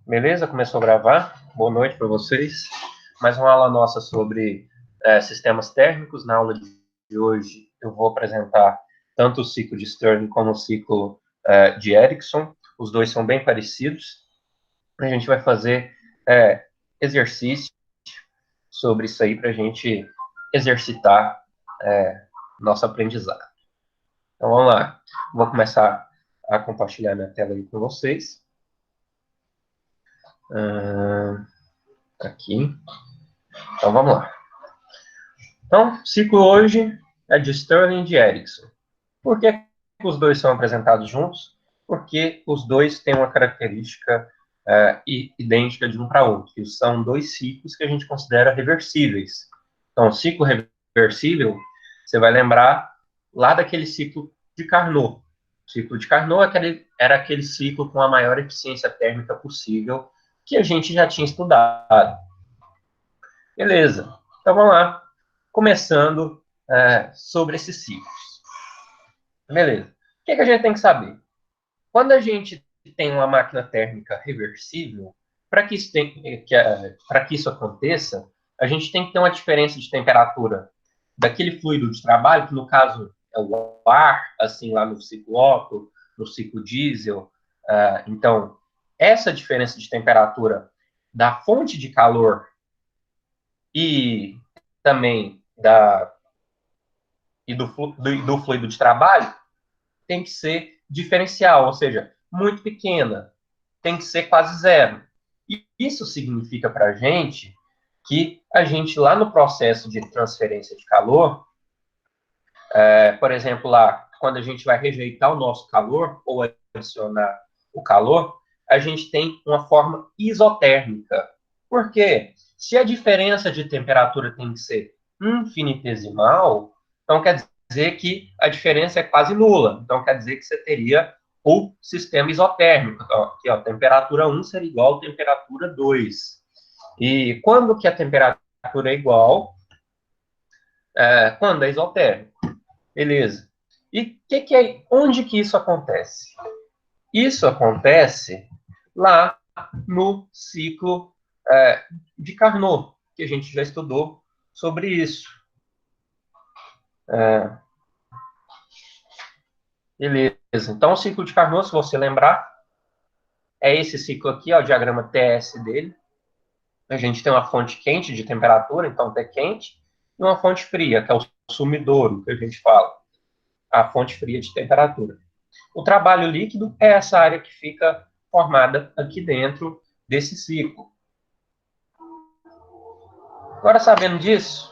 Beleza? Começou a gravar. Boa noite para vocês. Mais uma aula nossa sobre sistemas térmicos. Na aula de hoje eu vou apresentar tanto o ciclo de Stirling como o ciclo de Ericsson. Os dois são bem parecidos. A gente vai fazer exercício sobre isso aí para a gente exercitar nosso aprendizado. Então vamos lá. Vou começar a compartilhar minha tela aí com vocês. Aqui. Então vamos lá. Então, o ciclo hoje é de Stirling e de Ericsson. Por que os dois são apresentados juntos? Porque os dois têm uma característica idêntica de um para outro, que são dois ciclos que a gente considera reversíveis. Então, o ciclo reversível, você vai lembrar lá daquele ciclo de Carnot. O ciclo de Carnot era aquele ciclo com a maior eficiência térmica possível que a gente já tinha estudado. Beleza. Então, vamos lá. Começando sobre esses ciclos. Beleza. O que a gente tem que saber? Quando a gente tem uma máquina térmica reversível, para que isso aconteça, a gente tem que ter uma diferença de temperatura daquele fluido de trabalho, que no caso é o ar, assim lá no ciclo Otto, no ciclo diesel. Então, essa diferença de temperatura da fonte de calor e também do fluido de trabalho tem que ser diferencial, ou seja, muito pequena, tem que ser quase zero. E isso significa para a gente que a gente, lá no processo de transferência de calor, por exemplo, lá, quando a gente vai rejeitar o nosso calor ou adicionar o calor, a gente tem uma forma isotérmica. Por quê? Se a diferença de temperatura tem que ser infinitesimal, então quer dizer que a diferença é quase nula. Então quer dizer que você teria o sistema isotérmico. Então, aqui, ó, temperatura 1 seria igual a temperatura 2. E quando que a temperatura é igual? Quando é isotérmico. Beleza. E onde que isso acontece? Isso acontece lá no ciclo de Carnot, que a gente já estudou sobre isso. Beleza. Então, o ciclo de Carnot, se você lembrar, é esse ciclo aqui, ó, o diagrama TS dele. A gente tem uma fonte quente de temperatura, então T quente, e uma fonte fria, que é o sumidouro, que a gente fala, a fonte fria de temperatura. O trabalho líquido é essa área que fica formada aqui dentro desse ciclo. Agora, sabendo disso,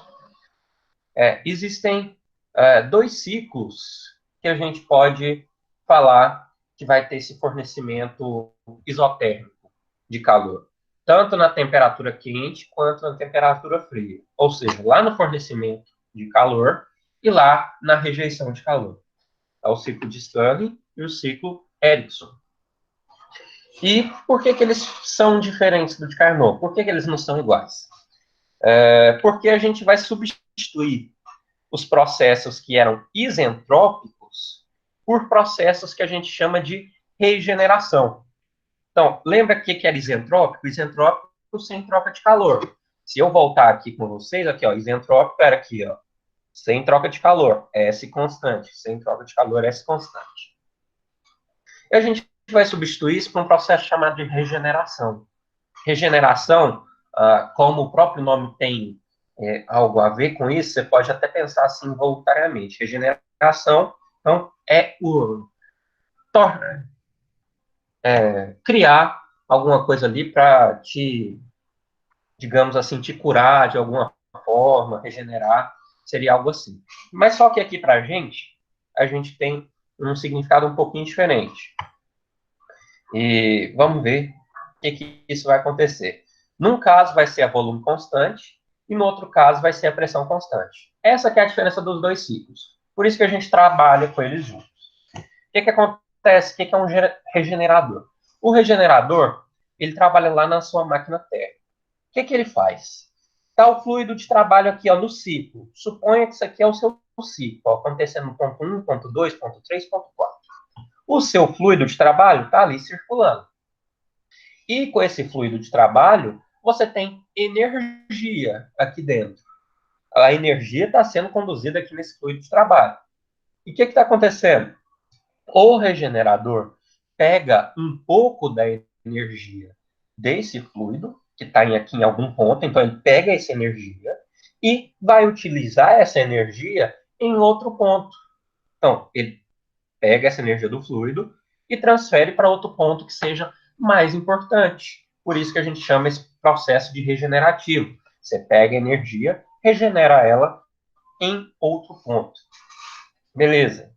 existem dois ciclos que a gente pode falar que vai ter esse fornecimento isotérmico de calor, tanto na temperatura quente quanto na temperatura fria. Ou seja, lá no fornecimento de calor e lá na rejeição de calor. É o ciclo de Stirling e o ciclo Ericsson. E por que eles são diferentes do de Carnot? Por que eles não são iguais? Porque a gente vai substituir os processos que eram isentrópicos por processos que a gente chama de regeneração. Então, lembra o que era isentrópico? Isentrópico sem troca de calor. Se eu voltar aqui com vocês, aqui, ó, isentrópico era aqui, ó, sem troca de calor, S constante. Sem troca de calor, S constante. E a gente vai substituir isso por um processo chamado de regeneração. Regeneração, como o próprio nome tem algo a ver com isso, você pode até pensar assim voluntariamente. Regeneração, então, criar alguma coisa ali para te, digamos assim, te curar de alguma forma, regenerar, seria algo assim. Mas só que aqui para a gente tem um significado um pouquinho diferente. E vamos ver o que isso vai acontecer. Num caso vai ser a volume constante e no outro caso vai ser a pressão constante. Essa que é a diferença dos dois ciclos. Por isso que a gente trabalha com eles juntos. O que acontece? O que é um regenerador? O regenerador, ele trabalha lá na sua máquina térmica. O que ele faz? Está o fluido de trabalho aqui, ó, no ciclo. Suponha que isso aqui é o seu ciclo, ó, acontecendo no ponto 1, ponto 2, ponto 3, ponto 4. O seu fluido de trabalho está ali circulando. E com esse fluido de trabalho, você tem energia aqui dentro. A energia está sendo conduzida aqui nesse fluido de trabalho. E o que está acontecendo? O regenerador pega um pouco da energia desse fluido, que está aqui em algum ponto, então ele pega essa energia e vai utilizar essa energia em outro ponto. Então, ele pega essa energia do fluido e transfere para outro ponto que seja mais importante. Por isso que a gente chama esse processo de regenerativo. Você pega a energia, regenera ela em outro ponto. Beleza.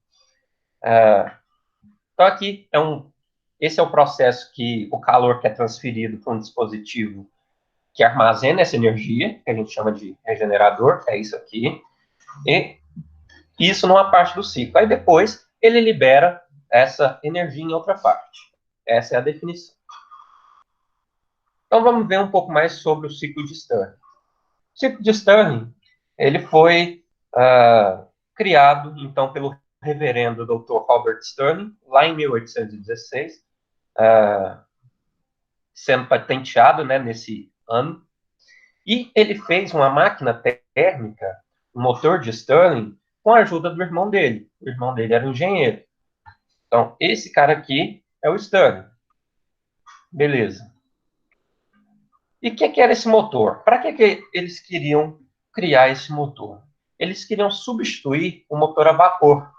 Então, aqui esse é o processo que o calor que é transferido para um dispositivo que armazena essa energia, que a gente chama de regenerador, que é isso aqui, e isso numa parte do ciclo. Aí depois ele libera essa energia em outra parte. Essa é a definição. Então vamos ver um pouco mais sobre o ciclo de Stirling. O ciclo de Stirling, ele foi criado, então, pelo reverendo Dr. Robert Stirling, lá em 1816, sendo patenteado, né, nesse ano. E ele fez uma máquina térmica, um motor de Stirling, com a ajuda do irmão dele. O irmão dele era um engenheiro. Então, esse cara aqui é o Stirling. Beleza. E o que era esse motor? Para que eles queriam criar esse motor? Eles queriam substituir o motor a vapor.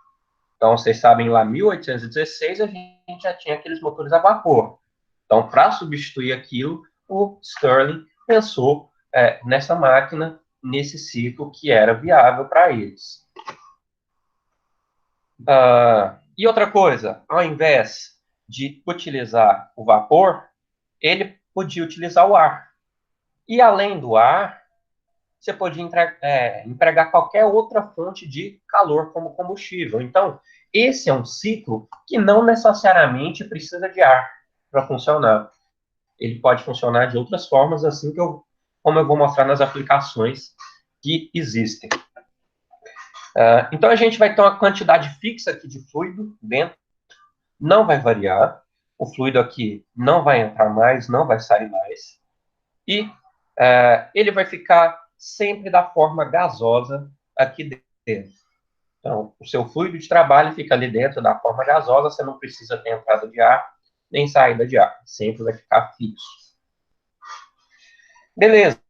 Então, vocês sabem, lá em 1816, a gente já tinha aqueles motores a vapor. Então, para substituir aquilo, o Stirling pensou nessa máquina, nesse ciclo que era viável para eles. E outra coisa, ao invés de utilizar o vapor, ele podia utilizar o ar. E além do ar, você podia empregar qualquer outra fonte de calor como combustível. Então, esse é um ciclo que não necessariamente precisa de ar para funcionar. Ele pode funcionar de outras formas, assim como eu vou mostrar nas aplicações que existem. Então, a gente vai ter uma quantidade fixa aqui de fluido dentro, não vai variar. O fluido aqui não vai entrar mais, não vai sair mais. E ele vai ficar sempre da forma gasosa aqui dentro. Então, o seu fluido de trabalho fica ali dentro da forma gasosa, você não precisa ter entrada de ar, nem saída de ar. Sempre vai ficar fixo. Beleza.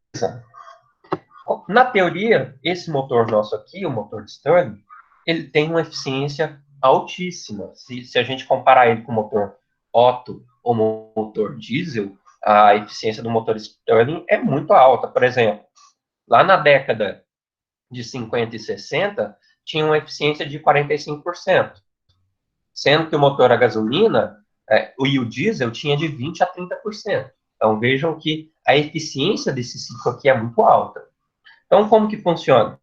Na teoria, esse motor nosso aqui, o motor de Stirling, ele tem uma eficiência altíssima. Se a gente comparar ele com o motor Otto ou motor diesel, a eficiência do motor Stirling é muito alta. Por exemplo, lá na década de 50 e 60, tinha uma eficiência de 45%, sendo que o motor a gasolina e o diesel tinha de 20 a 30%. Então, vejam que a eficiência desse ciclo aqui é muito alta. Então, como que funciona?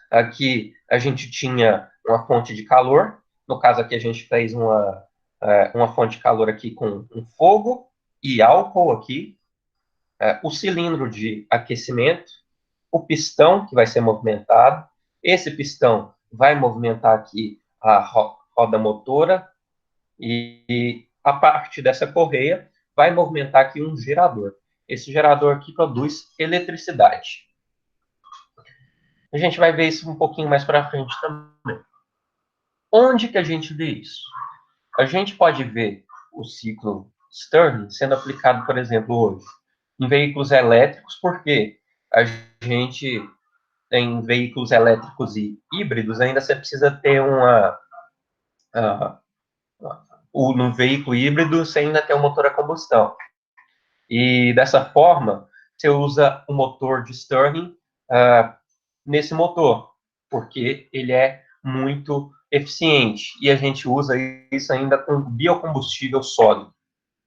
Aqui a gente tinha uma fonte de calor, no caso aqui a gente fez uma fonte de calor aqui com um fogo e álcool aqui, o cilindro de aquecimento, o pistão que vai ser movimentado, esse pistão vai movimentar aqui a roda motora e a parte dessa correia vai movimentar aqui um gerador. Esse gerador aqui produz eletricidade. A gente vai ver isso um pouquinho mais para frente também. Onde que a gente vê isso? A gente pode ver o ciclo Stirling sendo aplicado, por exemplo, hoje, em veículos elétricos, porque a gente, em veículos elétricos e híbridos, ainda você precisa ter no veículo híbrido, você ainda tem um motor a combustão. E dessa forma, você usa o motor de Stirling nesse motor, porque ele é muito eficiente. E a gente usa isso ainda com biocombustível sólido.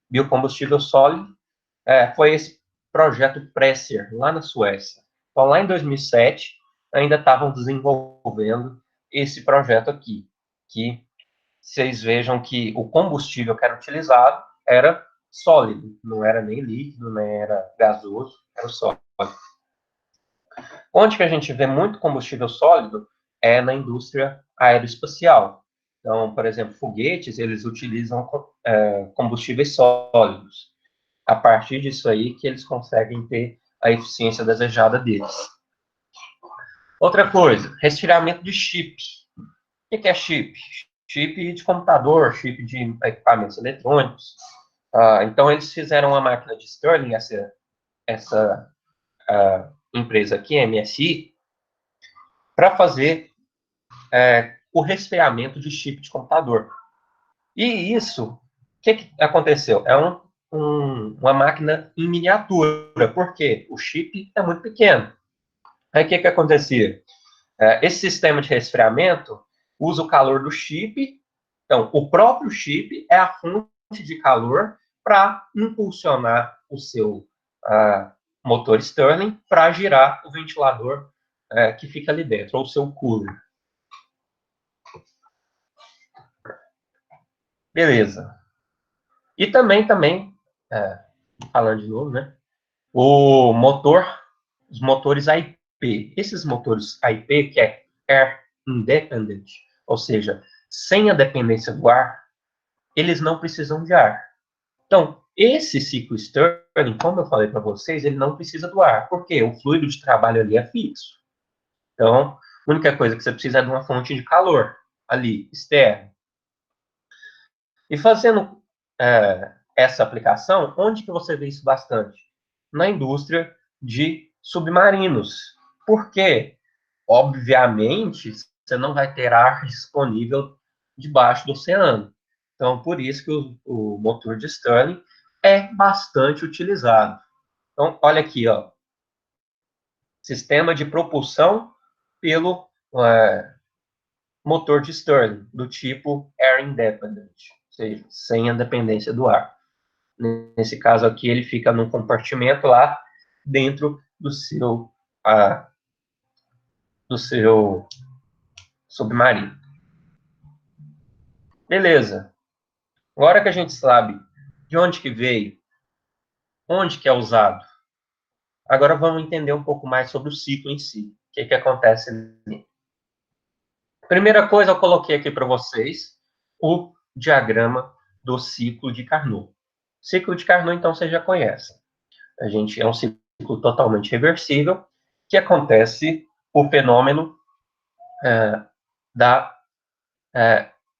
Biocombustível sólido foi esse projeto Presser, lá na Suécia. Então, lá em 2007, ainda estavam desenvolvendo esse projeto aqui, que vocês vejam que o combustível que era utilizado era sólido, não era nem líquido, nem era gasoso, era sólido. Onde que a gente vê muito combustível sólido é na indústria aeroespacial. Então, por exemplo, foguetes, eles utilizam combustíveis sólidos. A partir disso aí que eles conseguem ter a eficiência desejada deles. Outra coisa, resfriamento de chip. O que é chip? Chip de computador, chip de equipamentos eletrônicos. Então, eles fizeram uma máquina de Stirling, essa empresa aqui, MSI, para fazer o resfriamento de chip de computador. E isso, o que aconteceu? É uma máquina em miniatura, porque o chip é muito pequeno. Aí o que acontecia? Esse sistema de resfriamento usa o calor do chip, então o próprio chip é a fonte de calor para impulsionar o seu motor Stirling para girar o ventilador que fica ali dentro, ou o seu cooler. Beleza. E também, falando de novo, né? Os motores IP. Esses motores IP, que é Air Independent, ou seja, sem a dependência do ar, eles não precisam de ar. Então, esse ciclo Stirling, como eu falei para vocês, ele não precisa do ar, porque o fluido de trabalho ali é fixo. Então, a única coisa que você precisa é de uma fonte de calor ali, externa. E fazendo essa aplicação, onde que você vê isso bastante? Na indústria de submarinos. Por quê? Obviamente, você não vai ter ar disponível debaixo do oceano. Então, por isso que o motor de Stirling é bastante utilizado. Então, olha aqui, ó, sistema de propulsão pelo motor de Stirling, do tipo Air Independent, ou seja, sem a dependência do ar. Nesse caso aqui, ele fica num compartimento lá dentro do seu submarino. Beleza. Agora que a gente sabe de onde que veio, onde que é usado, agora vamos entender um pouco mais sobre o ciclo em si. O que acontece nele. Primeira coisa, eu coloquei aqui para vocês o diagrama do ciclo de Carnot. Ciclo de Carnot, então, vocês já conhecem. É um ciclo totalmente reversível, que acontece o fenômeno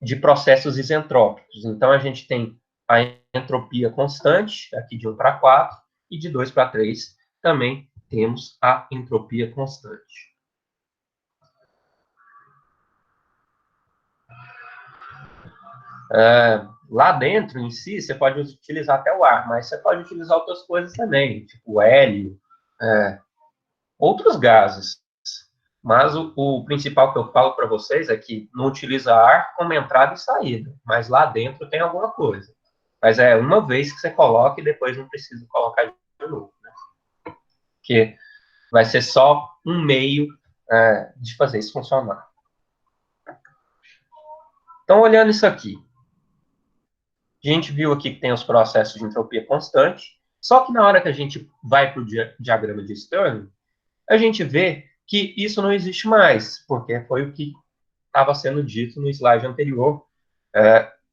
de processos isentrópicos. Então, a gente tem a entropia constante, aqui de 1 para 4, e de 2 para 3 também temos a entropia constante. Lá dentro, em si, você pode utilizar até o ar, mas você pode utilizar outras coisas também, tipo hélio, outros gases. Mas o principal que eu falo para vocês é que não utiliza ar como entrada e saída, mas lá dentro tem alguma coisa. Mas é uma vez que você coloca e depois não precisa colocar de novo, né? Porque vai ser só um meio de fazer isso funcionar. Então, olhando isso aqui, a gente viu aqui que tem os processos de entropia constante, só que na hora que a gente vai para o diagrama de Stirling, a gente vê que isso não existe mais, porque foi o que estava sendo dito no slide anterior,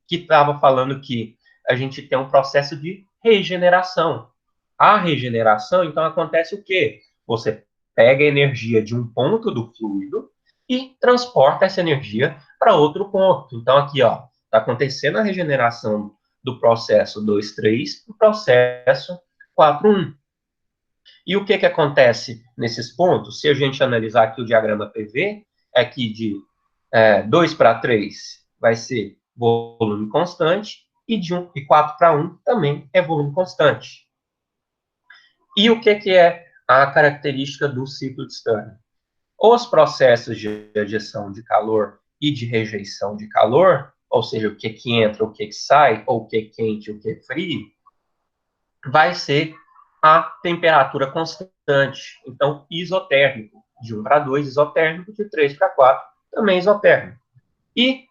que estava falando que a gente tem um processo de regeneração. A regeneração, então, acontece o quê? Você pega a energia de um ponto do fluido e transporta essa energia para outro ponto. Então, aqui, ó, está acontecendo a regeneração do processo 2,3 para o processo 4,1. E o que acontece nesses pontos? Se a gente analisar aqui o diagrama PV, é que de 2 para 3 vai ser volume constante, e de 4 para 1 também é volume constante. E o que é a característica do ciclo de Stirling? Os processos de adjeção de calor e de rejeição de calor, ou seja, o que entra, o que sai, ou o que é quente, o que é frio, vai ser a temperatura constante. Então, isotérmico. De 1 para 2, isotérmico. De 3 para 4, também isotérmico. E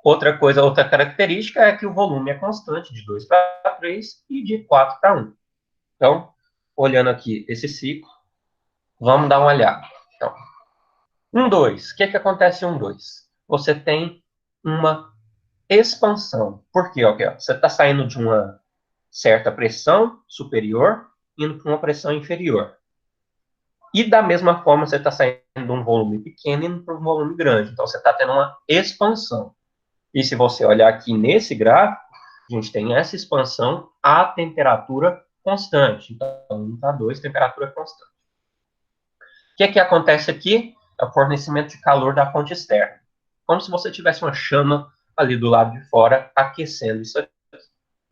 outra característica é que o volume é constante, de 2 para 3 e de 4 para 1. Então, olhando aqui esse ciclo, vamos dar uma olhada. Então, 1, 2. O que acontece em 1, 2? Você tem uma expansão. Por quê? Okay, ó, você está saindo de uma certa pressão superior, indo para uma pressão inferior. E da mesma forma, você está saindo de um volume pequeno e indo para um volume grande. Então, você está tendo uma expansão. E se você olhar aqui nesse gráfico, a gente tem essa expansão a temperatura constante. Então, 1 para 2, temperatura constante. O que é que acontece aqui? É o fornecimento de calor da fonte externa. Como se você tivesse uma chama ali do lado de fora aquecendo isso aqui.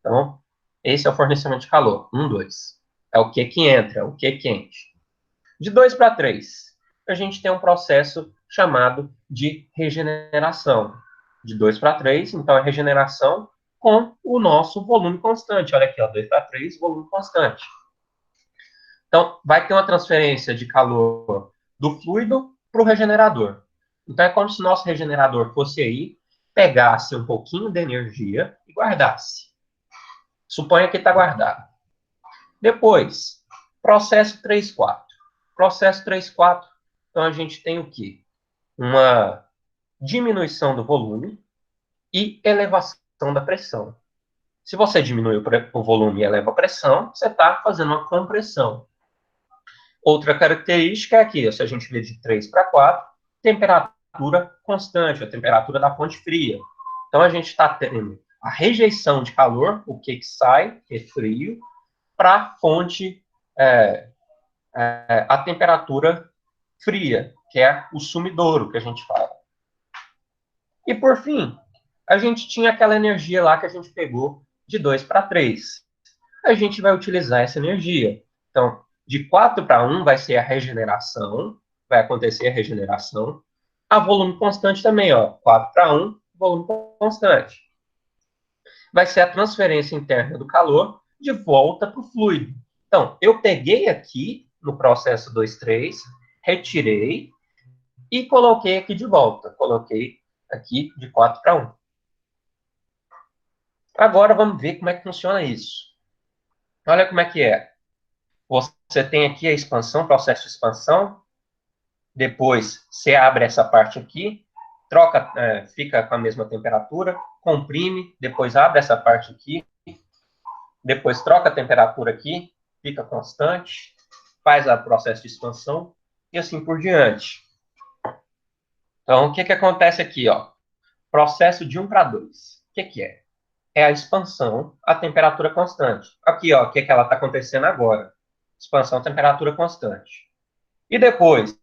Então, esse é o fornecimento de calor. 1, 2. É o que entra, o que é quente. De 2 para 3, a gente tem um processo chamado de regeneração. De 2 para 3, então é regeneração com o nosso volume constante. Olha aqui, ó, 2 para 3, volume constante. Então, vai ter uma transferência de calor do fluido para o regenerador. Então, é como se o nosso regenerador fosse aí, pegasse um pouquinho de energia e guardasse. Suponha que está guardado. Depois, processo 3-4. Processo 3-4, então a gente tem o quê? Uma diminuição do volume e elevação da pressão. Se você diminui o volume e eleva a pressão, você está fazendo uma compressão. Outra característica é aqui, se a gente vê de 3 para 4, temperatura constante, a temperatura da fonte fria. Então a gente está tendo a rejeição de calor, o que sai, que é frio, para a fonte, a temperatura fria, que é o sumidouro que a gente fala. E por fim, a gente tinha aquela energia lá que a gente pegou de 2 para 3. A gente vai utilizar essa energia. Então, de 4 para 1 vai ser a regeneração, vai acontecer a regeneração. A volume constante também, ó, 4 para 1, volume constante. Vai ser a transferência interna do calor de volta para o fluido. Então, eu peguei aqui no processo 2-3, retirei e coloquei aqui de volta. Coloquei aqui de 4 para 1. Agora vamos ver como é que funciona isso. Olha como é que é. Você tem aqui a expansão, processo de expansão. Depois você abre essa parte aqui, troca, fica com a mesma temperatura, comprime, depois abre essa parte aqui, depois troca a temperatura aqui, fica constante, faz o processo de expansão e assim por diante. Então, o que acontece aqui? Ó? Processo de 1 para 2. O que é? É a expansão a temperatura constante. Aqui, ó, o que ela está acontecendo agora? Expansão a temperatura constante. E depois,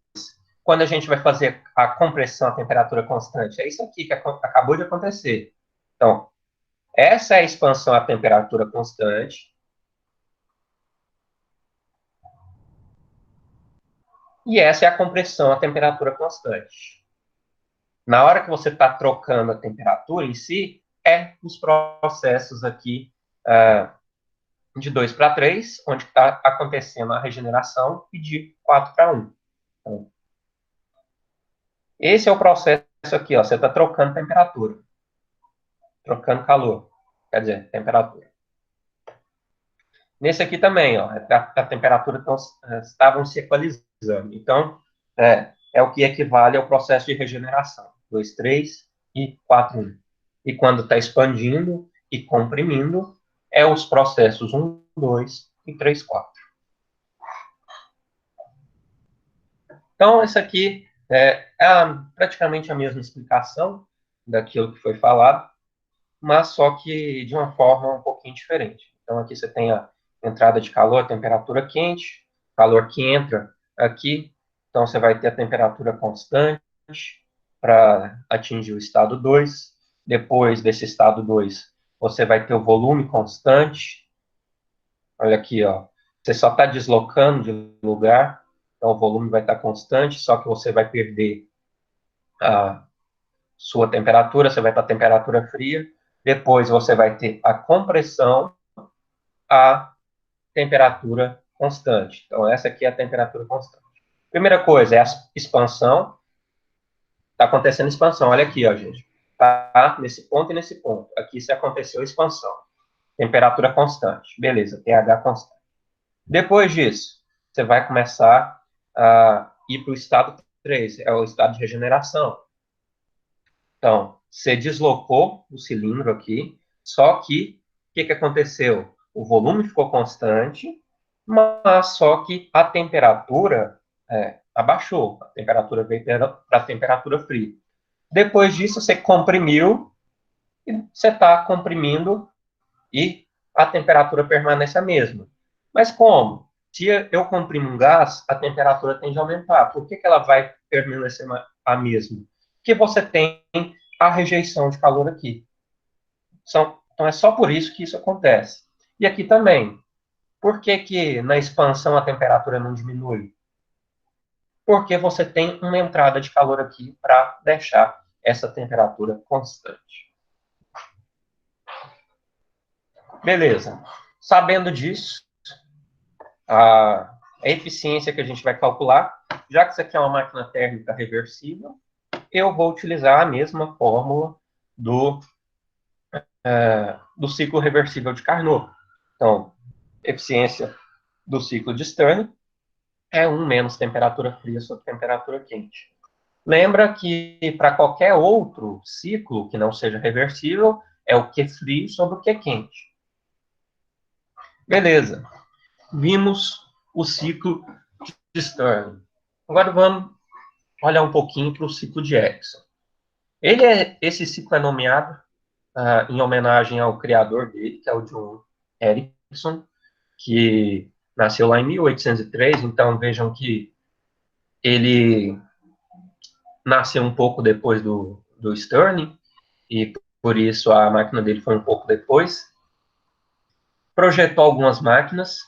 quando a gente vai fazer a compressão a temperatura constante, é isso aqui que acabou de acontecer. Então, essa é a expansão a temperatura constante. E essa é a compressão a temperatura constante. Na hora que você está trocando a temperatura em si, é os processos aqui de 2 para 3, onde está acontecendo a regeneração, e de 4 para 1. Então, esse é o processo aqui, ó, você está trocando temperatura, trocando calor, quer dizer, temperatura. Nesse aqui também, ó, a temperatura estavam se equalizando. Então, é o que equivale ao processo de regeneração. 2, 3 e 4, 1. E quando está expandindo e comprimindo, é os processos 1, 2 e 3, 4. Então, esse aqui praticamente a mesma explicação daquilo que foi falado, mas só que de uma forma um pouquinho diferente. Então, aqui você tem a entrada de calor, temperatura quente, calor que entra aqui, então você vai ter a temperatura constante para atingir o estado 2. Depois desse estado 2, você vai ter o volume constante. Olha aqui, ó. Você só está deslocando de lugar, então o volume vai estar constante, só que você vai perder a sua temperatura, você vai para a temperatura fria. Depois você vai ter a compressão a temperatura constante. Então, essa aqui é a temperatura constante. Primeira coisa é a expansão. Está acontecendo expansão. Olha aqui, ó, gente. Tá nesse ponto e nesse ponto. Aqui se aconteceu expansão. Temperatura constante. Beleza, pH constante. Depois disso, você vai começar a ir para o estado 3, é o estado de regeneração. Então, você deslocou o cilindro aqui, só que o que aconteceu? O volume ficou constante, mas só que a temperatura abaixou, a temperatura veio para a temperatura fria. Depois disso, você comprimiu, e você está comprimindo e a temperatura permanece a mesma. Mas como? Se eu comprimo um gás, a temperatura tende a aumentar. Por que ela vai permanecer a mesma? Porque você tem a rejeição de calor aqui. Então é só por isso que isso acontece. E aqui também. Por que na expansão a temperatura não diminui? Porque você tem uma entrada de calor aqui para deixar essa temperatura constante. Beleza. Sabendo disso, a eficiência que a gente vai calcular, já que isso aqui é uma máquina térmica reversível, eu vou utilizar a mesma fórmula do ciclo reversível de Carnot. Então, eficiência do ciclo de Stirling é 1 menos temperatura fria sobre temperatura quente. Lembra que para qualquer outro ciclo que não seja reversível, é o Q frio sobre o Q quente. Beleza. Vimos o ciclo de Stirling. Agora vamos olhar um pouquinho para o ciclo de Ericsson. Esse ciclo é nomeado em homenagem ao criador dele, que é o John Ericsson, que nasceu lá em 1803. Então vejam que ele nasceu um pouco depois do Stirling, e por isso a máquina dele foi um pouco depois. Projetou algumas máquinas,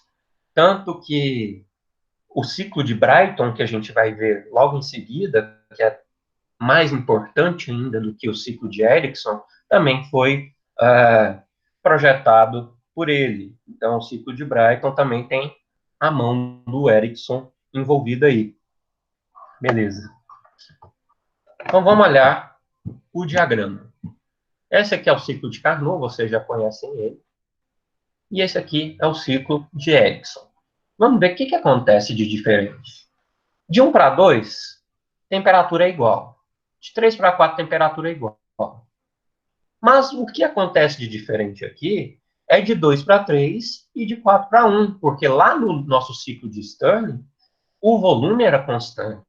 tanto que o ciclo de Brighton, que a gente vai ver logo em seguida, que é mais importante ainda do que o ciclo de Ericsson, também foi projetado por ele. Então, o ciclo de Brighton também tem a mão do Ericsson envolvida aí. Beleza. Então, vamos olhar o diagrama. Esse aqui é o ciclo de Carnot, vocês já conhecem ele. E esse aqui é o ciclo de Ericsson. Vamos ver o que acontece de diferente. De 1 para 2, temperatura é igual. De 3 para 4, temperatura é igual. Mas o que acontece de diferente aqui é de 2 para 3 e de 4 para 1, porque lá no nosso ciclo de Stirling, o volume era constante.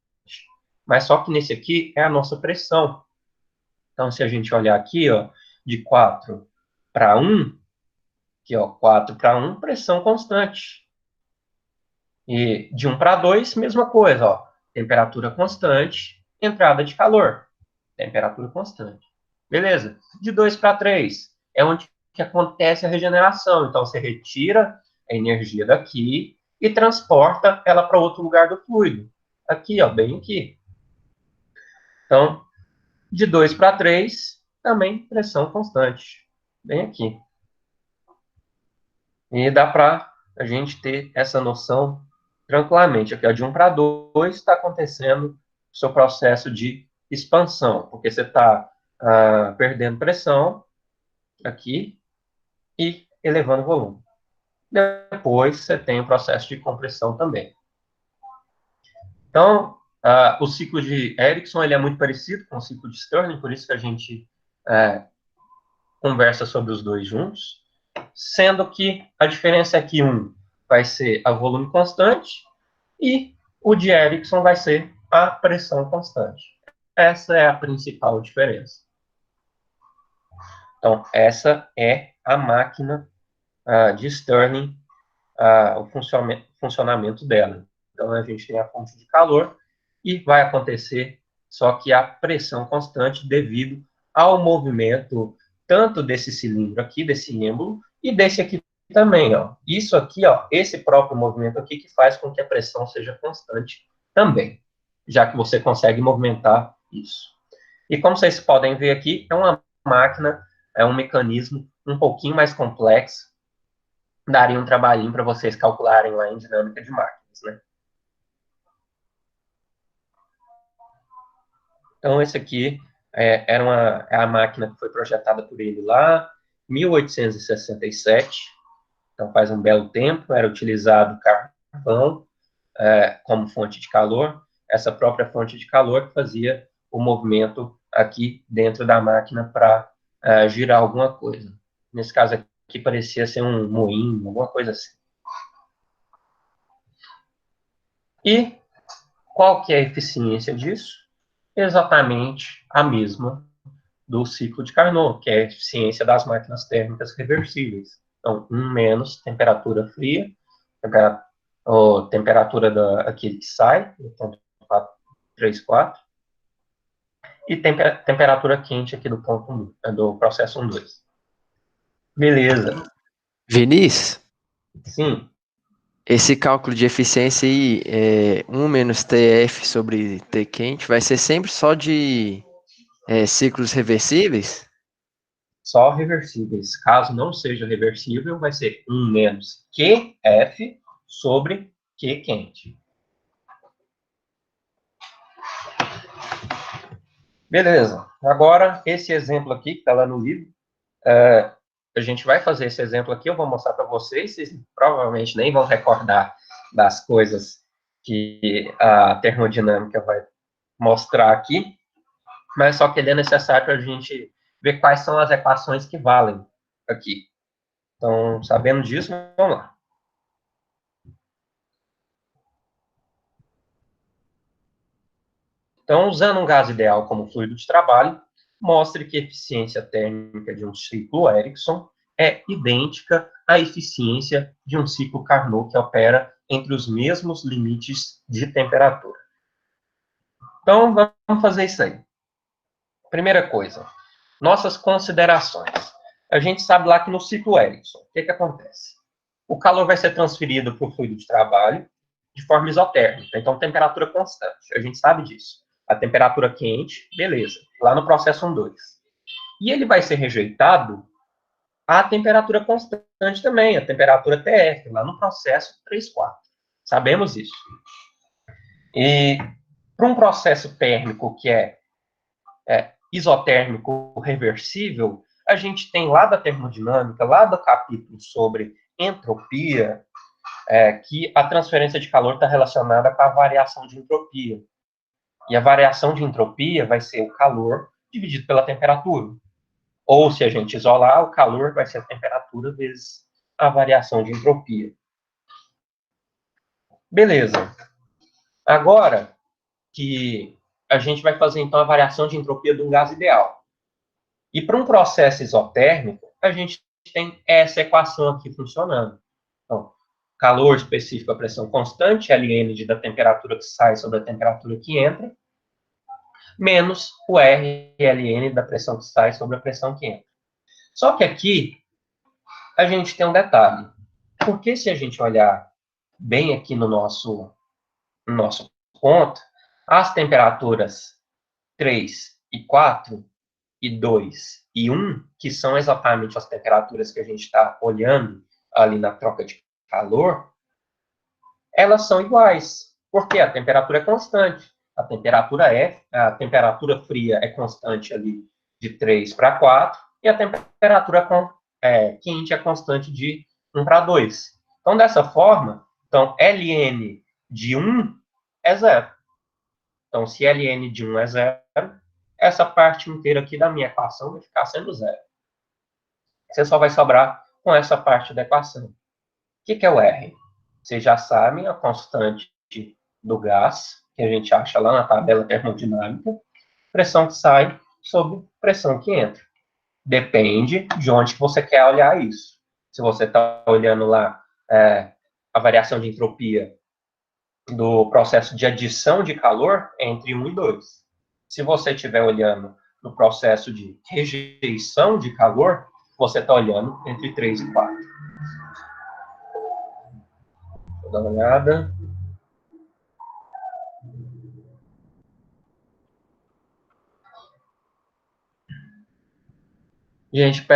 Mas só que nesse aqui é a nossa pressão. Então, se a gente olhar aqui, ó, de 4 para 1, aqui, ó, 4 para 1, pressão constante. E de 1 para 2, mesma coisa, ó, temperatura constante, entrada de calor, temperatura constante. Beleza? De 2 para 3 é onde que acontece a regeneração. Então, você retira a energia daqui e transporta ela para outro lugar do fluido. Aqui, ó, bem aqui. Então, de 2 para 3, também pressão constante. Bem aqui. E dá para a gente ter essa noção tranquilamente. Aqui, ó, de 1 para 2 está acontecendo o seu processo de expansão, porque você está perdendo pressão aqui e elevando o volume. Depois você tem o processo de compressão também. Então, o ciclo de Ericsson ele é muito parecido com o ciclo de Stirling, por isso que a gente conversa sobre os dois juntos, sendo que a diferença é que um vai ser a volume constante e o de Ericsson vai ser a pressão constante. Essa é a principal diferença. Então, essa é a máquina de Stirling, o funcionamento dela. Então, a gente tem a fonte de calor e vai acontecer só que a pressão constante devido ao movimento tanto desse cilindro aqui, desse êmbolo, e desse aqui também, ó. Isso aqui, ó, esse próprio movimento aqui que faz com que a pressão seja constante também, já que você consegue movimentar isso. E como vocês podem ver aqui, é uma máquina, é um mecanismo um pouquinho mais complexo, daria um trabalhinho para vocês calcularem lá em dinâmica de máquinas, né? Então, esse aqui é a máquina que foi projetada por ele lá em 1867. Então, faz um belo tempo. Era utilizado carvão como fonte de calor. Essa própria fonte de calor que fazia o movimento aqui dentro da máquina para girar alguma coisa. Nesse caso aqui parecia ser um moinho, alguma coisa assim. E qual que é a eficiência disso? Exatamente a mesma do ciclo de Carnot, que é a eficiência das máquinas térmicas reversíveis. Então, 1 menos temperatura fria, temperatura aqui que sai, do ponto 4, 3, 4, e temperatura quente aqui do ponto 1, do processo 1, 2. Beleza. Vinícius, Sim. esse cálculo de eficiência aí, 1 menos TF sobre T quente, vai ser sempre só de ciclos reversíveis? Só reversíveis. Caso não seja reversível, vai ser 1 menos QF sobre Q quente. Beleza. Agora, esse exemplo aqui, que está lá no livro, a gente vai fazer esse exemplo aqui, eu vou mostrar para vocês, vocês provavelmente nem vão recordar das coisas que a termodinâmica vai mostrar aqui, mas só que ele é necessário para a gente ver quais são as equações que valem aqui. Então, sabendo disso, vamos lá. Então, usando um gás ideal como fluido de trabalho, mostre que a eficiência térmica de um ciclo Ericsson é idêntica à eficiência de um ciclo Carnot que opera entre os mesmos limites de temperatura. Então, vamos fazer isso aí. Primeira coisa, nossas considerações. A gente sabe lá que no ciclo Ericsson, o que acontece? O calor vai ser transferido para o fluido de trabalho de forma isotérmica, então temperatura constante. A gente sabe disso. A temperatura quente, beleza, lá no processo 1-2. E ele vai ser rejeitado a temperatura constante também, a temperatura TF, lá no processo 3-4. Sabemos isso. E para um processo térmico que é isotérmico reversível, a gente tem lá da termodinâmica, lá do capítulo sobre entropia, que a transferência de calor está relacionada com a variação de entropia. E a variação de entropia vai ser o calor dividido pela temperatura. Ou, se a gente isolar, o calor vai ser a temperatura vezes a variação de entropia. Beleza. Agora que a gente vai fazer, então, a variação de entropia de um gás ideal. E para um processo isotérmico, a gente tem essa equação aqui funcionando. Então, calor específico à pressão constante, Ln da temperatura que sai sobre a temperatura que entra, menos o RLN da pressão que sai sobre a pressão que entra. Só que aqui a gente tem um detalhe. Porque se a gente olhar bem aqui no nosso ponto, as temperaturas 3 e 4 e 2 e 1, que são exatamente as temperaturas que a gente está olhando ali na troca de calor, elas são iguais, porque a temperatura é constante. A temperatura fria é constante ali de 3 para 4, e a temperatura quente é constante de 1 para 2. Então, dessa forma, Ln de 1 é zero. Então, se Ln de 1 é zero, essa parte inteira aqui da minha equação vai ficar sendo zero. Você só vai sobrar com essa parte da equação. O que é o R? Vocês já sabem a constante do gás, que a gente acha lá na tabela termodinâmica, pressão que sai sobre pressão que entra. Depende de onde que você quer olhar isso. Se você está olhando lá a variação de entropia do processo de adição de calor, é entre 1 e 2. Se você estiver olhando no processo de rejeição de calor, você está olhando entre 3 e 4. Vou dar uma olhada. Gente,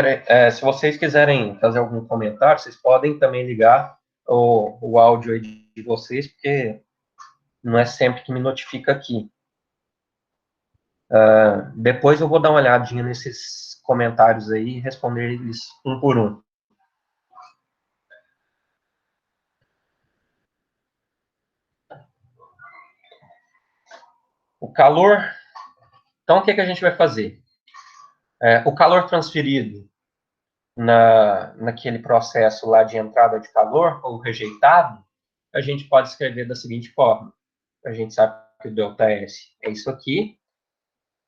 se vocês quiserem fazer algum comentário, vocês podem também ligar o áudio aí de vocês, porque não é sempre que me notifica aqui. Depois eu vou dar uma olhadinha nesses comentários aí e responder eles um por um. O calor, Então, o que a gente vai fazer? O calor transferido naquele processo lá de entrada de calor, ou rejeitado, a gente pode escrever da seguinte forma. A gente sabe que o ΔS é isso aqui.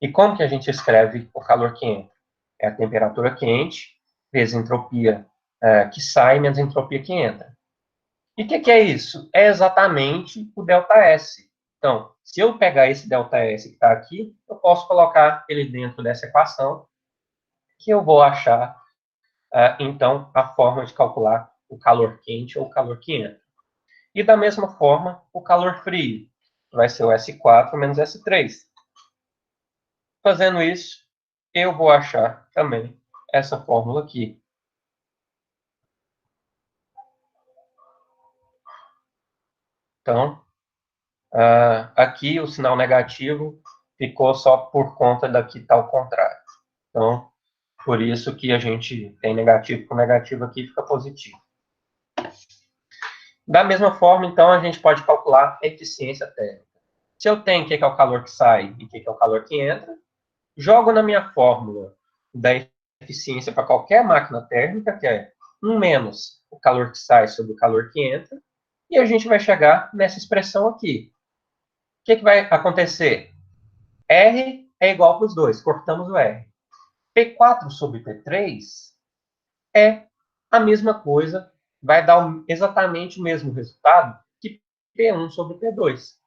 E como que a gente escreve o calor que entra? É a temperatura quente, vezes a entropia que sai, menos a entropia que entra. E o que é isso? É exatamente o ΔS. Então, se eu pegar esse ΔS que está aqui, eu posso colocar ele dentro dessa equação, que eu vou achar, então, a forma de calcular o calor quente ou o calor que entra. E da mesma forma, o calor frio vai ser o S4 menos S3. Fazendo isso, eu vou achar também essa fórmula aqui. Então, aqui o sinal negativo ficou só por conta daqui está ao contrário. Então, por isso que a gente tem negativo com negativo aqui, fica positivo. Da mesma forma, então, a gente pode calcular a eficiência térmica. Se eu tenho o que é o calor que sai e o que é o calor que entra, jogo na minha fórmula da eficiência para qualquer máquina térmica, que é 1 menos o calor que sai sobre o calor que entra, e a gente vai chegar nessa expressão aqui. O que vai acontecer? R é igual para os dois, cortamos o R. P4 sobre P3 é a mesma coisa, vai dar exatamente o mesmo resultado que P1 sobre P2.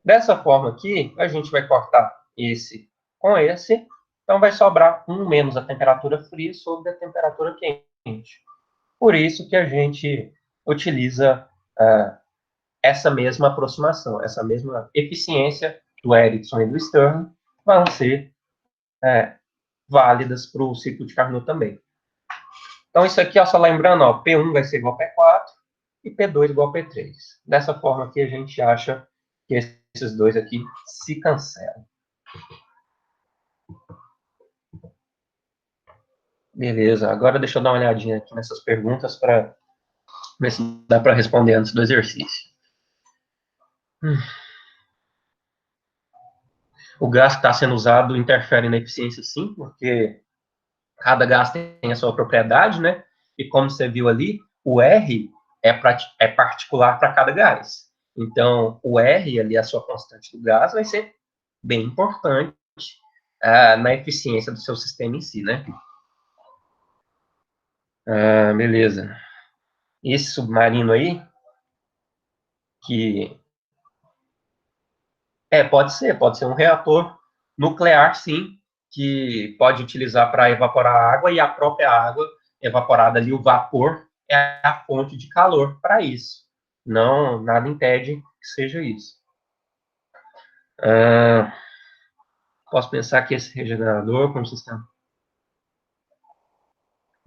Dessa forma aqui, a gente vai cortar esse com esse, então vai sobrar 1 menos a temperatura fria sobre a temperatura quente. Por isso que a gente utiliza essa mesma aproximação, essa mesma eficiência do Ericsson e do Stirling vão ser válidas para o ciclo de Carnot também. Então, isso aqui, ó, só lembrando, ó, P1 vai ser igual a P4 e P2 igual a P3. Dessa forma aqui, a gente acha que esses dois aqui se cancelam. Beleza, agora deixa eu dar uma olhadinha aqui nessas perguntas para ver se dá para responder antes do exercício. O gás que está sendo usado interfere na eficiência, sim, porque cada gás tem a sua propriedade, né? E como você viu ali, o R é particular para cada gás. Então, o R, ali, a sua constante do gás, vai ser bem importante na eficiência do seu sistema em si, né? Beleza. Esse submarino aí, que pode ser um reator nuclear, sim, que pode utilizar para evaporar a água, e a própria água evaporada ali, o vapor, é a fonte de calor para isso. Não, nada impede que seja isso. Posso pensar que esse regenerador, como sistema,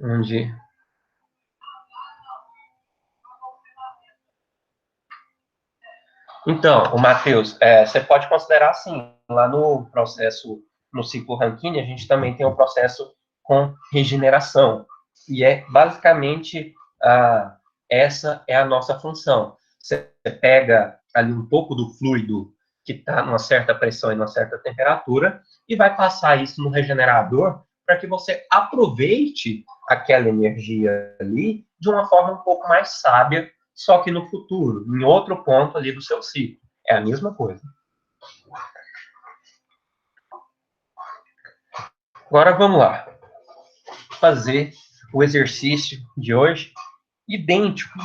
onde então, o Matheus, você pode considerar assim, lá no processo, no ciclo Rankine, a gente também tem um processo com regeneração. E é basicamente, essa é a nossa função. Você pega ali um pouco do fluido que está numa certa pressão e numa certa temperatura e vai passar isso no regenerador para que você aproveite aquela energia ali de uma forma um pouco mais sábia, só que no futuro, em outro ponto ali do seu ciclo. É a mesma coisa. Agora vamos lá. Fazer o exercício de hoje. Idêntico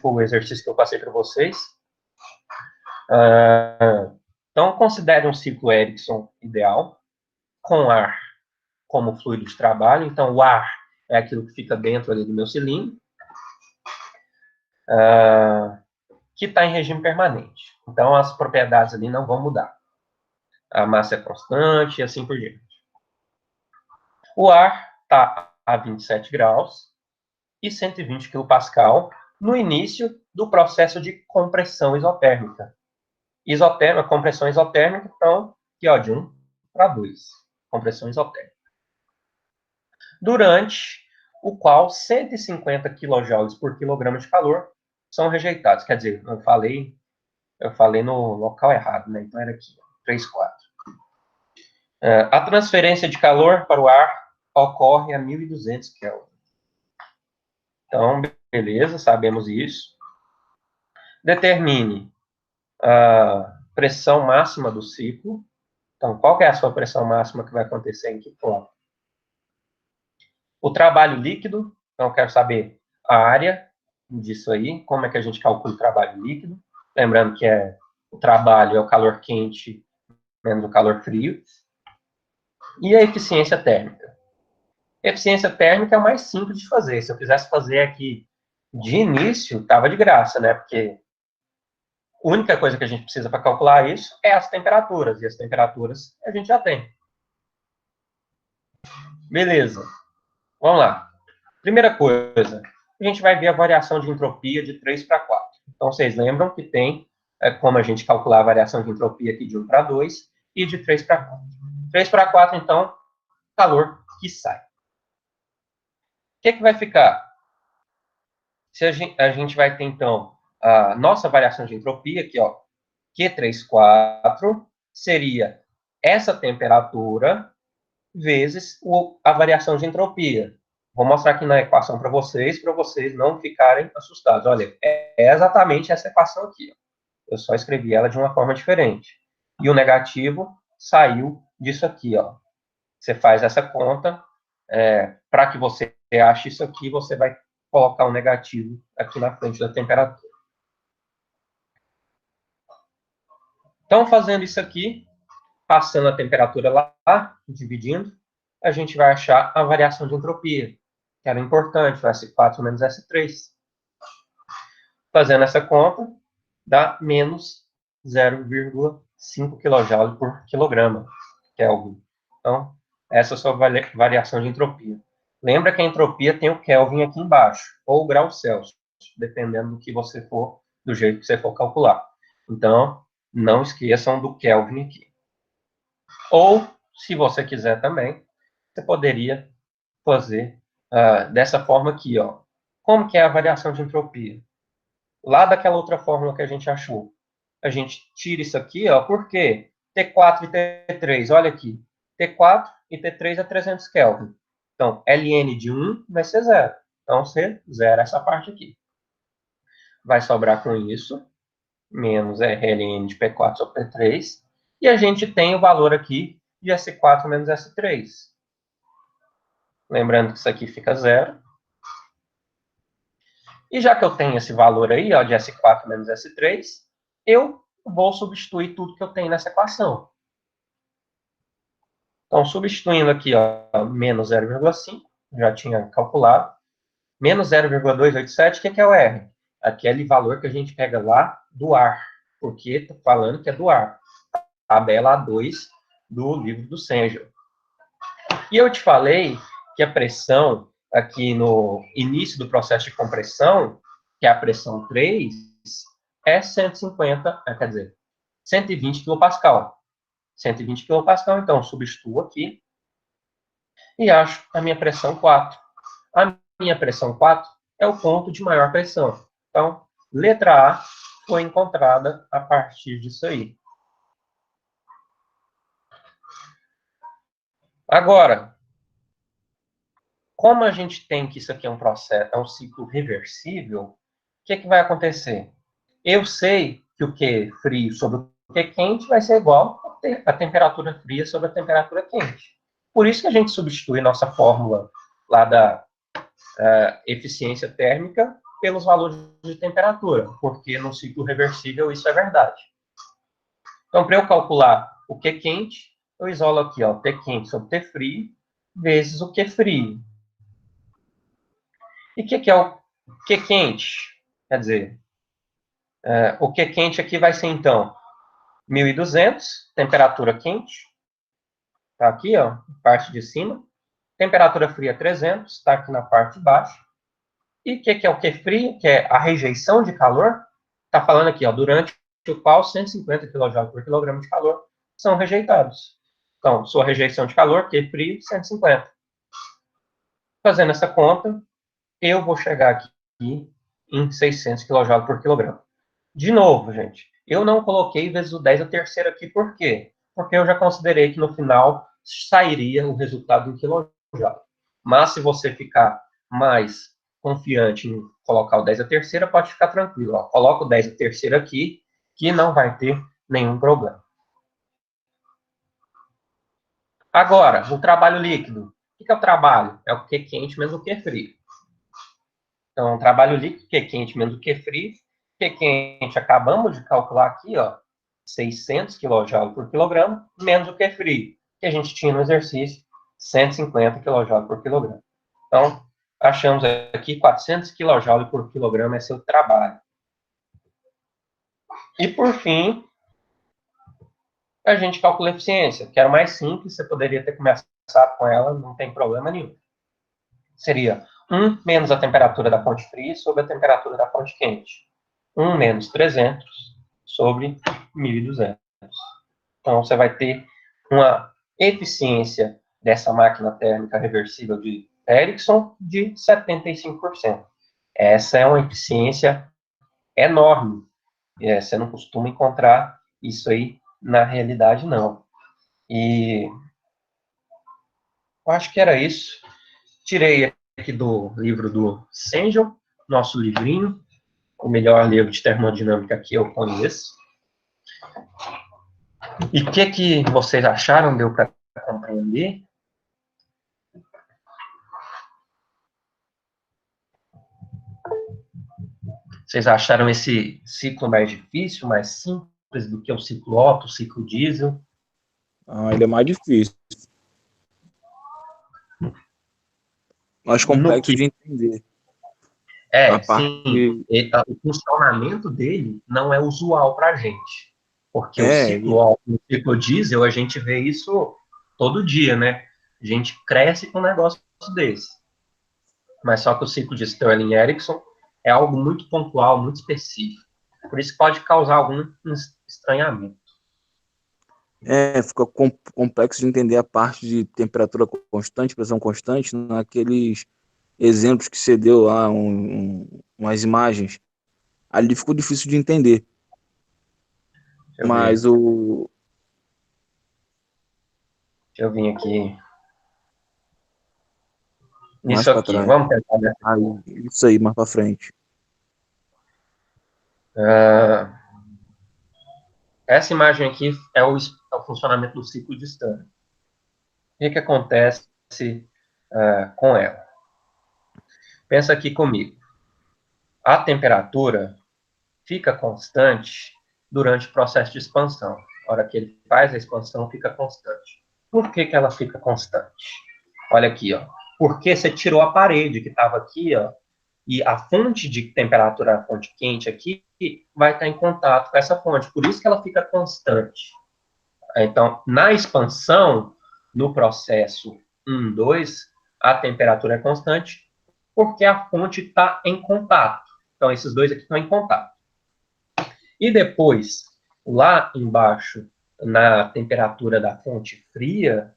ao exercício que eu passei para vocês. Então, considere um ciclo Ericsson ideal, com ar como fluido de trabalho. Então, o ar é aquilo que fica dentro ali do meu cilindro, que está em regime permanente. Então, as propriedades ali não vão mudar. A massa é constante e assim por diante. O ar está a 27 graus e 120 kPa no início do processo de compressão isotérmica. Compressão isotérmica, então, aqui, ó, de 1 para 2. Compressão isotérmica. Durante o qual 150 kJ por quilograma de calor são rejeitados. Quer dizer, eu falei no local errado, né? Então era aqui, 3, 4. A transferência de calor para o ar ocorre a 1.200 Kelvin. Então, beleza, sabemos isso. Determine a pressão máxima do ciclo. Então, qual que é a sua pressão máxima que vai acontecer em que ponto? O trabalho líquido, então eu quero saber a área disso aí, como é que a gente calcula o trabalho líquido. Lembrando que o trabalho é o calor quente menos o calor frio. E a eficiência térmica. Eficiência térmica é o mais simples de fazer. Se eu quisesse fazer aqui de início, estava de graça, né? Porque a única coisa que a gente precisa para calcular isso é as temperaturas. E as temperaturas a gente já tem. Beleza. Vamos lá. Primeira coisa, a gente vai ver a variação de entropia de 3 para 4. Então, vocês lembram que tem como a gente calcular a variação de entropia aqui de 1 para 2 e de 3 para 4. 3 para 4, então, calor que sai. O que vai ficar? Se a gente vai ter, então, a nossa variação de entropia, aqui, ó, Q34, seria essa temperatura vezes a variação de entropia. Vou mostrar aqui na equação para vocês não ficarem assustados. Olha, é exatamente essa equação aqui. Ó. Eu só escrevi ela de uma forma diferente. E o negativo saiu disso aqui. Ó. Você faz essa conta, para que você ache isso aqui, você vai colocar um negativo aqui na frente da temperatura. Então, fazendo isso aqui, passando a temperatura lá, dividindo, a gente vai achar a variação de entropia, que era importante, o S4 menos S3. Fazendo essa conta, dá menos 0,5 kJ por quilograma Kelvin. Então, essa é a sua variação de entropia. Lembra que a entropia tem o Kelvin aqui embaixo, ou o grau Celsius, dependendo do que você for, do jeito que você for calcular. Então, não esqueçam do Kelvin aqui. Ou, se você quiser também, você poderia fazer dessa forma aqui, ó. Como que é a variação de entropia? Lá daquela outra fórmula que a gente achou. A gente tira isso aqui, ó, por quê? T4 e T3, olha aqui. T4 e T3 é 300 Kelvin. Então, Ln de 1 vai ser 0. Então, você zera essa parte aqui. Vai sobrar com isso, menos Rln de P4 sobre P3. E a gente tem o valor aqui de S4 menos S3. Lembrando que isso aqui fica 0. E já que eu tenho esse valor aí, ó, de S4 menos S3, eu vou substituir tudo que eu tenho nessa equação. Então, substituindo aqui, ó, menos 0,5, já tinha calculado. Menos 0,287, o que é o R? Aquele valor que a gente pega lá do ar, porque estou falando que é do ar. Tabela A2 do livro do Sengel. E eu te falei que a pressão aqui no início do processo de compressão, que é a pressão 3, é 150, quer dizer, 120 kPa. 120 kPa, então, substituo aqui e acho a minha pressão 4. A minha pressão 4 é o ponto de maior pressão. Então, letra A foi encontrada a partir disso aí. Agora, como a gente tem que isso aqui é um processo, é um ciclo reversível, o que vai acontecer? Eu sei que o Q frio sobre o Q quente vai ser igual a temperatura fria sobre a temperatura quente. Por isso que a gente substitui nossa fórmula lá da eficiência térmica pelos valores de temperatura, porque no ciclo reversível isso é verdade. Então, para eu calcular o Q quente, eu isolo aqui, ó, T quente sobre T frio, vezes o Q frio. E o que é o Q quente? Quer dizer, o Q quente aqui vai ser, então, 1.200, temperatura quente, está aqui, ó, parte de cima. Temperatura fria 300, está aqui na parte de baixo. E o que é o Q frio? Que é a rejeição de calor. Está falando aqui, ó, durante o qual 150 kJ por quilograma de calor são rejeitados. Então, sua rejeição de calor, Q frio, 150. Fazendo essa conta, eu vou chegar aqui em 600 kJ por quilograma. De novo, gente, eu não coloquei vezes o 10 a terceira aqui, por quê? Porque eu já considerei que no final sairia o resultado em quilojoule. Mas se você ficar mais confiante em colocar o 10 a terceira, pode ficar tranquilo. Ó. Coloca o 10 a terceira aqui, que não vai ter nenhum problema. Agora, o trabalho líquido. O que é o trabalho? É o Q quente menos o Q frio. Então, trabalho líquido, Q quente menos o Q frio. Q quente, acabamos de calcular aqui, ó, 600 kJ por quilograma, menos o Q frio, que a gente tinha no exercício, 150 kJ por quilograma. Então, achamos aqui 400 kJ por quilograma é seu trabalho. E, por fim, a gente calcula a eficiência, que era o mais simples, você poderia ter começado com ela, não tem problema nenhum. Seria 1 menos a temperatura da fonte fria sobre a temperatura da fonte quente. 1 menos 300 sobre 1.200. Então, você vai ter uma eficiência dessa máquina térmica reversível de Ericsson de 75%. Essa é uma eficiência enorme. Você não costuma encontrar isso aí na realidade, não. E eu acho que era isso. Tirei aqui do livro do Sengel, nosso livrinho, o melhor livro de termodinâmica que eu conheço. E o que vocês acharam? Deu para compreender? Vocês acharam esse ciclo mais difícil, mais simples do que o ciclo Otto, o ciclo diesel? Ele é mais difícil. Mais complexo de entender. Sim. O funcionamento dele não é usual para a gente. Porque o ciclo Otto e o ciclo diesel, a gente vê isso todo dia, né? A gente cresce com um negócio desse. Mas só que o ciclo de Stirling-Erickson é algo muito pontual, muito específico. Por isso pode causar algum estranhamento. Fica complexo de entender a parte de temperatura constante, pressão constante, naqueles exemplos que você deu lá, umas imagens. Ali ficou difícil de entender. Mas Deixa eu vir aqui. Mais Isso aqui, vamos tentar. Isso aí, mais para frente. Essa imagem aqui é o funcionamento do ciclo de Stirling. O que acontece com ela? Pensa aqui comigo. A temperatura fica constante durante o processo de expansão. Na hora que ele faz a expansão, fica constante. Por que ela fica constante? Olha aqui, ó. Porque você tirou a parede que estava aqui, ó, e a fonte de temperatura, a fonte quente aqui, vai estar em contato com essa fonte. Por isso que ela fica constante. Então, na expansão, no processo 1, 2, a temperatura é constante porque a fonte está em contato. Então, esses dois aqui estão em contato. E depois, lá embaixo, na temperatura da fonte fria,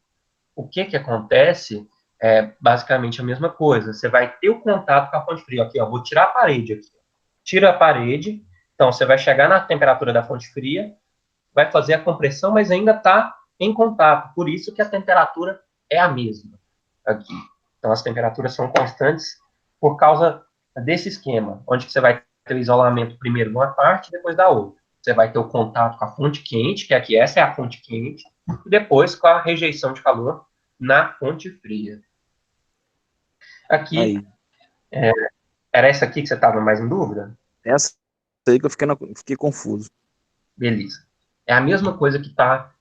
o que acontece é basicamente a mesma coisa. Você vai ter o contato com a fonte fria. Aqui, ó, vou tirar a parede aqui. Tira a parede, então você vai chegar na temperatura da fonte fria, vai fazer a compressão, mas ainda está em contato. Por isso que a temperatura é a mesma aqui. Então, as temperaturas são constantes por causa desse esquema, onde você vai ter o isolamento primeiro de uma parte, depois da outra. Você vai ter o contato com a fonte quente, que aqui essa é a fonte quente, e depois com a rejeição de calor na fonte fria. Aqui, era essa aqui que você estava mais em dúvida? Essa aí que eu fiquei confuso. Beleza. É a mesma coisa que está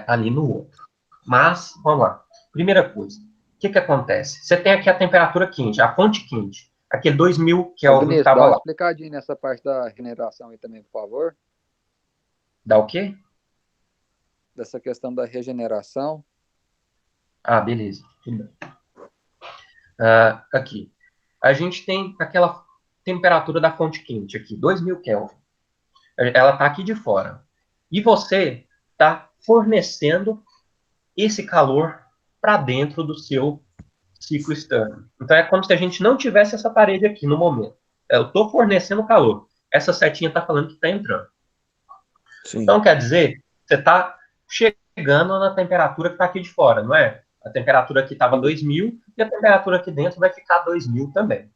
ali no outro. Mas, vamos lá. Primeira coisa, o que acontece? Você tem aqui a temperatura quente, a fonte quente. Aquele 2000 Kelvin que estava lá. Dá uma explicadinha nessa parte da regeneração aí também, por favor. Dá o quê? Dessa questão da regeneração. Beleza. Tudo bem. Aqui. A gente tem aquela temperatura da fonte quente aqui, 2000 Kelvin. Ela está aqui de fora. E você está fornecendo esse calor para dentro do seu ciclo Stirling. Então é como se a gente não tivesse essa parede aqui no momento. Eu estou fornecendo calor. Essa setinha está falando que está entrando. Sim. Então quer dizer, você está chegando chegando na temperatura que está aqui de fora, não é? A temperatura aqui estava 2000 e a temperatura aqui dentro vai ficar 2000 também.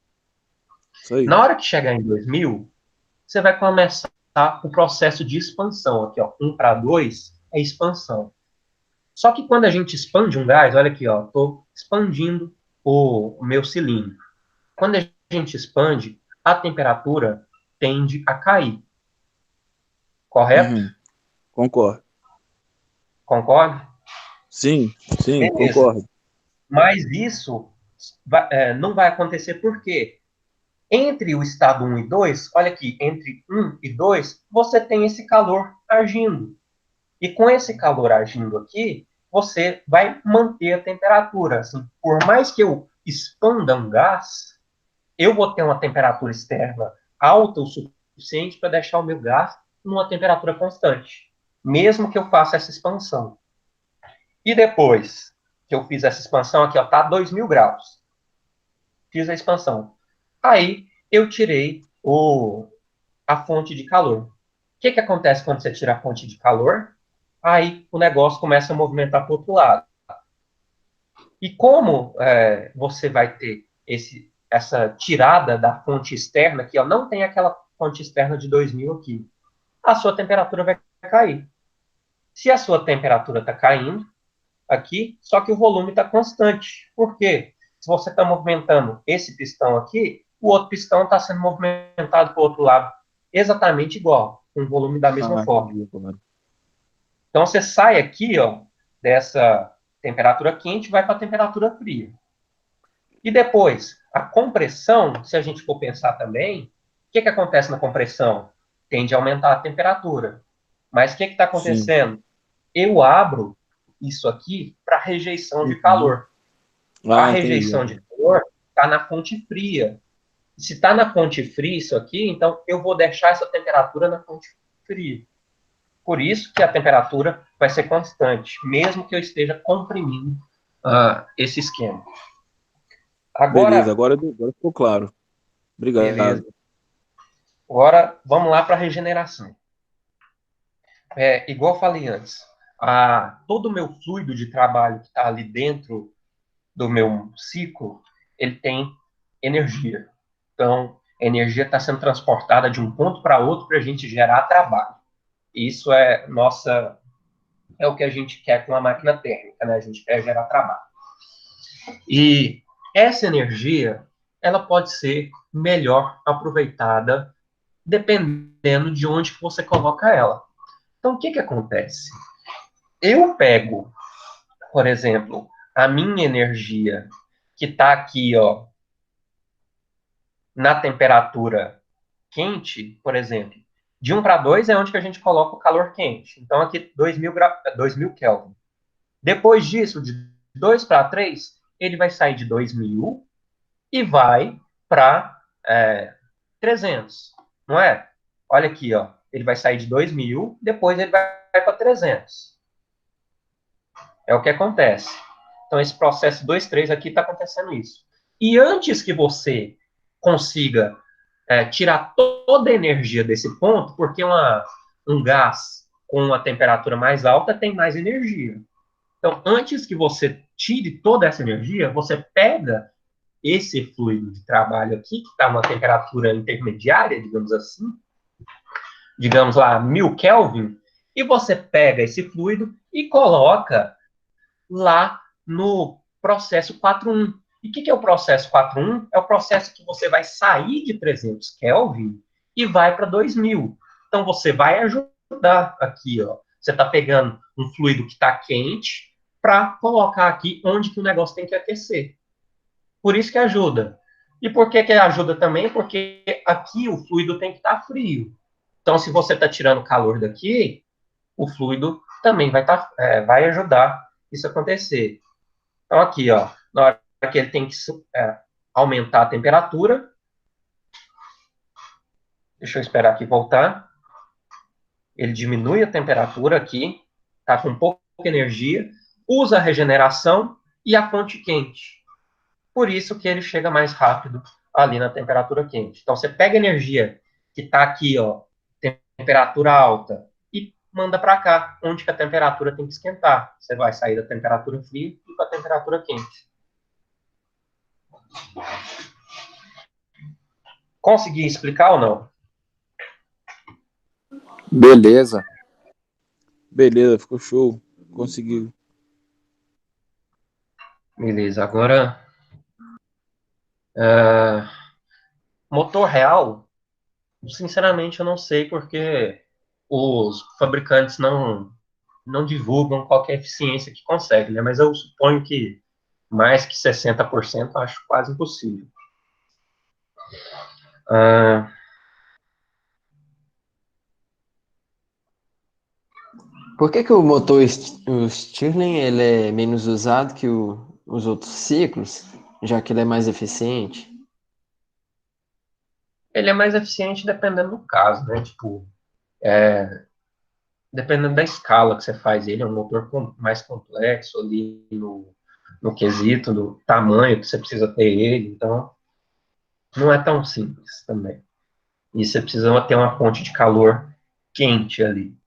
Isso aí. Na hora que chegar em 2000, você vai começar o processo de expansão. Aqui, ó, 1 para 2 é expansão. Só que quando a gente expande um gás, olha aqui, ó, estou expandindo o meu cilindro. Quando a gente expande, a temperatura tende a cair. Correto? Uhum. Concordo. Concorda? Sim, Beleza. concordo. Mas isso não vai acontecer por quê? Entre o estado 1 e 2, olha aqui, entre 1 e 2, você tem esse calor agindo. E com esse calor agindo aqui, você vai manter a temperatura. Assim, por mais que eu expanda um gás, eu vou ter uma temperatura externa alta o suficiente para deixar o meu gás numa temperatura constante, mesmo que eu faça essa expansão. E depois que eu fiz essa expansão aqui, ó, tá 2000 graus. Fiz a expansão. Aí eu tirei a fonte de calor. O que acontece quando você tira a fonte de calor? Aí o negócio começa a movimentar para o outro lado. E como você vai ter essa tirada da fonte externa aqui, ó, não tem aquela fonte externa de 2000 aqui, a sua temperatura vai cair. Se a sua temperatura está caindo aqui, só que o volume está constante. Por quê? Se você está movimentando esse pistão aqui, o outro pistão está sendo movimentado para o outro lado exatamente igual, com o volume da mesma forma. Entendi, claro. Então você sai aqui, ó, dessa temperatura quente e vai para a temperatura fria. E depois, a compressão, se a gente for pensar também, o que acontece na compressão? Tende a aumentar a temperatura. Mas o que está Sim. acontecendo? Eu abro isso aqui para rejeição de Uhum. calor. A Entendi. rejeição de calor está na fonte fria. Se está na fonte fria isso aqui, então eu vou deixar essa temperatura na fonte fria. Por isso que a temperatura vai ser constante, mesmo que eu esteja comprimindo esse esquema. Beleza, Agora, agora ficou claro. Obrigado. beleza. Agora, vamos lá para a regeneração. Igual eu falei antes, todo o meu fluido de trabalho que está ali dentro do meu ciclo, ele tem energia. Então, a energia está sendo transportada de um ponto para outro para a gente gerar trabalho. Isso é o que a gente quer com a máquina térmica, né? A gente quer gerar trabalho. E essa energia, ela pode ser melhor aproveitada dependendo de onde que você coloca ela. Então, o que acontece? Eu pego, por exemplo, a minha energia que está aqui, ó, na temperatura quente, por exemplo, de 1 para 2 é onde que a gente coloca o calor quente. Então, aqui 2000 Kelvin. Depois disso, de 2 para 3, ele vai sair de 2000 e vai para 300, não é? Olha aqui, ó. Ele vai sair de 2000, depois ele vai para 300. É o que acontece. Então, esse processo 2, 3 aqui está acontecendo isso. E antes que você consiga tirar toda a energia desse ponto, porque um gás com uma temperatura mais alta tem mais energia. Então, antes que você tire toda essa energia, você pega esse fluido de trabalho aqui, que está numa temperatura intermediária, digamos assim, digamos lá, 1000 Kelvin, e você pega esse fluido e coloca lá no processo 4.1. E o que é o processo 4.1? É o processo que você vai sair de 300 Kelvin e vai para 2000. Então, você vai ajudar aqui, ó. Você está pegando um fluido que está quente para colocar aqui onde que o negócio tem que aquecer. Por isso que ajuda. E por que ajuda também? Porque aqui o fluido tem que estar frio. Então, se você está tirando calor daqui, o fluido também vai ajudar isso a acontecer. Então, aqui, ó, na hora que ele tem que aumentar a temperatura, deixa eu esperar aqui voltar, ele diminui a temperatura aqui, está com pouca energia, usa a regeneração e a fonte quente. Por isso que ele chega mais rápido ali na temperatura quente. Então, você pega a energia que está aqui, ó, temperatura alta, e manda para cá, onde que a temperatura tem que esquentar. Você vai sair da temperatura fria e para a temperatura quente. Consegui explicar ou não? Beleza. Beleza, ficou show. Conseguiu. Beleza, agora... motor real, sinceramente eu não sei porque os fabricantes não divulgam qualquer eficiência que consegue, né? Mas eu suponho que mais que 60% eu acho quase impossível. Ah, Por que que o motor o Stirling ele é menos usado que os outros ciclos, já que ele é mais eficiente? ele é mais eficiente dependendo do caso, né? Tipo, dependendo da escala que você faz ele, é um motor mais complexo ali no quesito, do tamanho que você precisa ter ele, então não é tão simples também. E você precisa ter uma fonte de calor quente ali.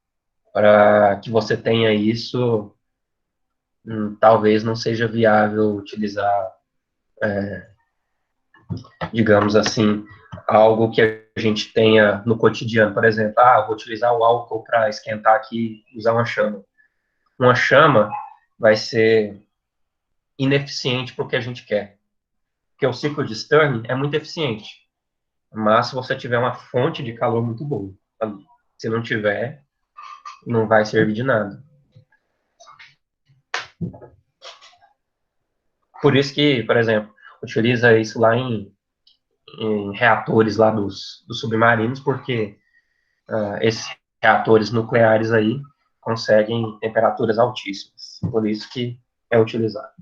Para que você tenha isso, talvez não seja viável utilizar, digamos assim, algo que a gente tenha no cotidiano. Por exemplo, vou utilizar o álcool para esquentar aqui e usar uma chama. Uma chama vai ser ineficiente para o que a gente quer. Porque o ciclo de Stirling é muito eficiente, mas se você tiver uma fonte de calor muito boa ali. Se não tiver, não vai servir de nada. Por isso que, por exemplo, utiliza isso lá em reatores lá dos submarinos, porque esses reatores nucleares aí conseguem temperaturas altíssimas. Por isso que é utilizado.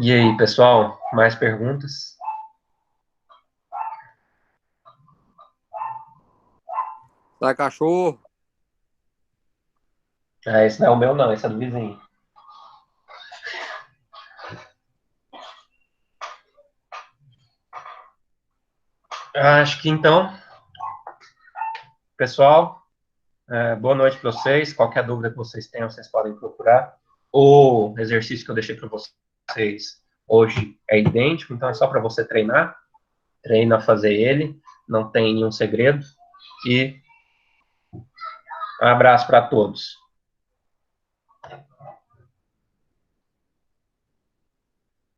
E aí, pessoal, mais perguntas? Sai, cachorro. Esse não é o meu, não, esse é do vizinho. Acho que então, pessoal, boa noite para vocês. Qualquer dúvida que vocês tenham, vocês podem procurar. O exercício que eu deixei para vocês hoje é idêntico, então é só para você treinar. Treina a fazer ele, não tem nenhum segredo. E um abraço para todos.